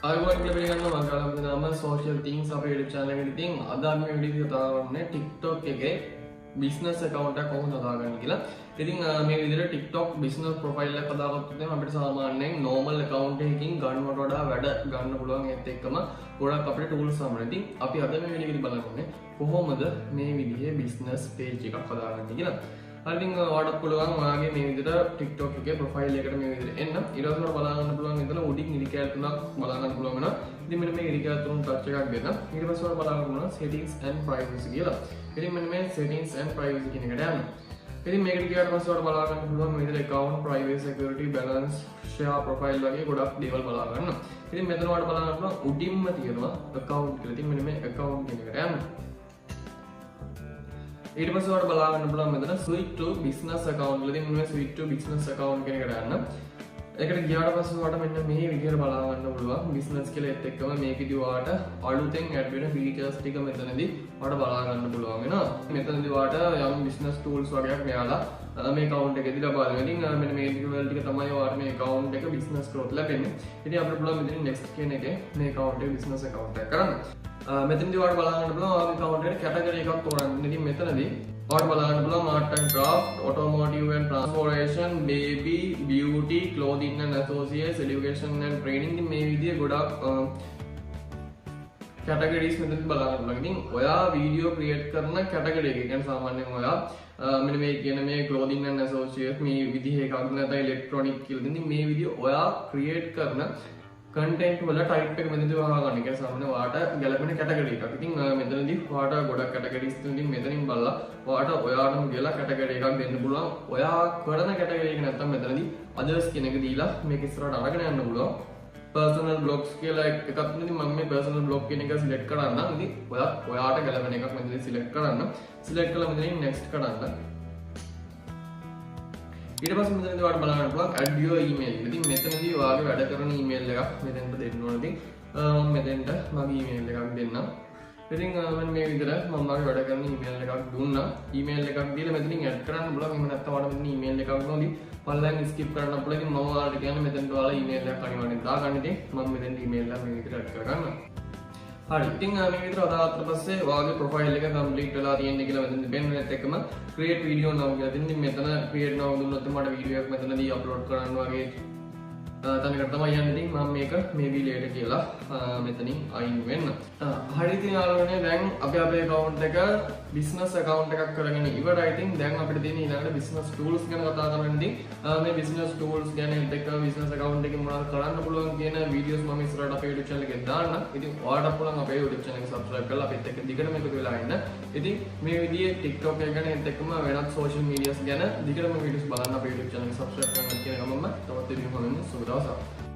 ආයුබෝවන් කියලා පිළිගන්නවා මම කාලම් නම social things අපේ YouTube channel එකේ. ඉතින් අද අපි මේ වීඩියෝ එක දාන්නේ TikTok එකේ business account එකක් කොහොමද හදාගන්න කියලා. ඉතින් මේ විදිහට TikTok business profile එකක් හදාගත්තොත් අපිට සාමාන්‍යයෙන් normal account එකකින් ගන්නවට වඩා වැඩ ගන්න පුළුවන්. ඒත් එක්කම ගොඩක් අපිට tools හම්බෙනවා. ඉතින් අපි අද මේ වීඩියෝ එකේදී බලන්නේ කොහොමද මේ විදිහේ business page එකක් හදාගන්නේ කියලා. ඉතින් ඔයාලට පුළුවන් ඔයාගේ මේ විදිහට TikTok එකේ profile එකට මේ විදිහට එන්න. ඊට පස්සේ බලා ගන්න පුළුවන් ඉතල උඩින් ඉරිකැල් තුනක් බලා ගන්න පුළුවන් වෙනවා. ඉතින් මෙන්න මේ ඉරිකැල් තුන ටච් එකක් දෙන්න. ඊට පස්සේ ඔයාලා බලා ගන්න පුළුවන් settings and privacy කියලා. ඉතින් මෙන්න මේ settings and privacy කියන එකට යන්න. ඉතින් මේකට ගියාට පස්සේ ඔයාලා බලා ගන්න පුළුවන් මේ විදිහට account privacy security balance share profile වගේ ගොඩක් දේවල් බලා ගන්න. ඉතින් මෙතන ඔයාලට බලා ගන්න පුළුවන් උඩින්ම තියෙනවා account කියලා. ඉතින් මෙන්න මේ account කියන එකට යන්න. ඊට පස්සේ ඔයාලට බලා ගන්න පුළුවන් මෙතන switch to business account කියලා. ඉතින් මේ switch to business account කියන එකට යන්න. ඒකට ගියාට පස්සේ ඔයාලට මෙන්න මේ විදිහට බලා ගන්න පුළුවන් business කියලා. ඒත් එක්කම මේකෙදි ඔයාලට අලුතෙන් add වෙන features ටික මෙතනදී ඔයාලට බලා ගන්න පුළුවන් වෙනවා. මෙතනදී ඔයාලට යම් business tools වගේක් මෙයාලා මේ account එකේදී ලබා දෙනවා. ඉතින් මෙන්න මේ දේවල් ටික තමයි ඔයාලට මේ account එක business growth ලැබෙන්නේ. ඉතින් අපිට පුළුවන් මෙතන next කියන එකේ මේ account එක business account එක කරන්න. මෙතනදී ඔයාලට බලා ගන්න පුළුවන් ඔයාගේ account එකට category එකක් තෝරන්න. ඉතින් මෙතනදී ඔයාලට බලා ගන්න පුළුවන් art and craft, automotive and transportation, baby, beauty, clothing and associates, education and training. ඉතින් මේ විදිහේ ගොඩක් categories මෙතනදී බලා ගන්න පුළුවන්. ඉතින් ඔයා වීඩියෝ ක්‍රියේට් කරන category එක කියන්නේ සාමාන්‍යයෙන් ඔයා මෙන්න මේ කියන මේ clothing and associates මේ විදිහේ එකක් නැත්නම් electronic කියලා. ඉතින් මේ වීඩියෝ ඔයා ක්‍රියේට් කරන content වල type එක මෙතනදී වහා ගන්න. ඒක සාමාන්‍ය ඔයාට ගැලපෙන category එකක්. ඉතින් මෙතනදී ඔයාට ගොඩක් categories තියෙනවා. ඉතින් මෙතනින් බලලා ඔයාට ඔයාටම කියලා category එකක් දෙන්න පුළුවන්. ඔයා කරන category එක නැත්තම් මෙතනදී others කියන එක දීලා මේක ඉස්සරහට අරගෙන යන්න පුළුවන්. personal blogs කියලා එකක් තියෙනවා. ඉතින් මම මේ personal blog කියන එක select කරන්න. ඉතින් ඔයාට ගැලපෙන එකක් මෙතනදී select කරන්න. select කළා මෙතනින් next කරන්න. ඊට පස්සේ මෙතනදී ඔයාලට බලන්න පුළුවන් add your email. ඉතින් මෙතනදී ඔයාගේ වැඩ කරන email එකක් මෙතෙන්ට දෙන්න ඕන. ඉතින් මම මෙතෙන්ට මගේ email එකක් දෙන්නම්. ඉතින් මම මේ විදිහට මම මගේ වැඩ කරන email එකක් දුන්නා. email එකක් දීලා මෙතනින් add කරන්න පුළුවන්. එහෙම නැත්නම් ඔයාලට මෙතන email එකක් දුන්නොත් පල්ලෙන් skip කරන්න පුළුවන්. ඉතින් මම ඔයාලට කියන්නේ මෙතෙන්ට ඔයාලා email එකක් අනිවාර්යෙන් දාගන්න. ඉතින් මම මෙතෙන්ට email එක මේ විදිහට add කරගන්නවා. හරි. ඉතින් මේ විදිහට අදාළට පස්සේ ඔයාගේ profile එක complete වෙලා තියෙන්නේ කියලා මෙතන දෙපෙන්නත් එක්කම create video now කියලා දෙන්නේ. මෙතන create now දුන්නොත් මට වීඩියෝ එකක් මෙතනදී upload කරන්න වගේ තැනකට තමයි යන්නේ. ඉතින් මම මේක maybe later කියලා මෙතනින් අයින් වෙන්න. හරි. ඉතින් යාළුවනේ දැන් අපේ account එක business account එකක් කරගෙන ඉවරයි. ඉතින් දැන් අපිට තියෙන ඊළඟට business tools ගැන කතා කරන්න. ඉතින් මේ business tools ගැන එක්ක business account එකේ මොනවද කරන්න පුළුවන් කියන videos මම ඉස්සරහට අපේ YouTube channel එකේ දාන්න. ඉතින් ඔයාලට පුළුවන් අපේ YouTube channel එක subscribe කරලා අපිත් එක්ක දිගටම එකතු වෙලා ඉන්න. ඉතින් මේ විදිහේ TikTok එක ගැන එක්කම වෙනත් social medias ගැන දිගටම videos බලන්න අපේ YouTube channel එක subscribe කරන්න කියන එක මම තවත් video හොයන්න සුබ දවසක්.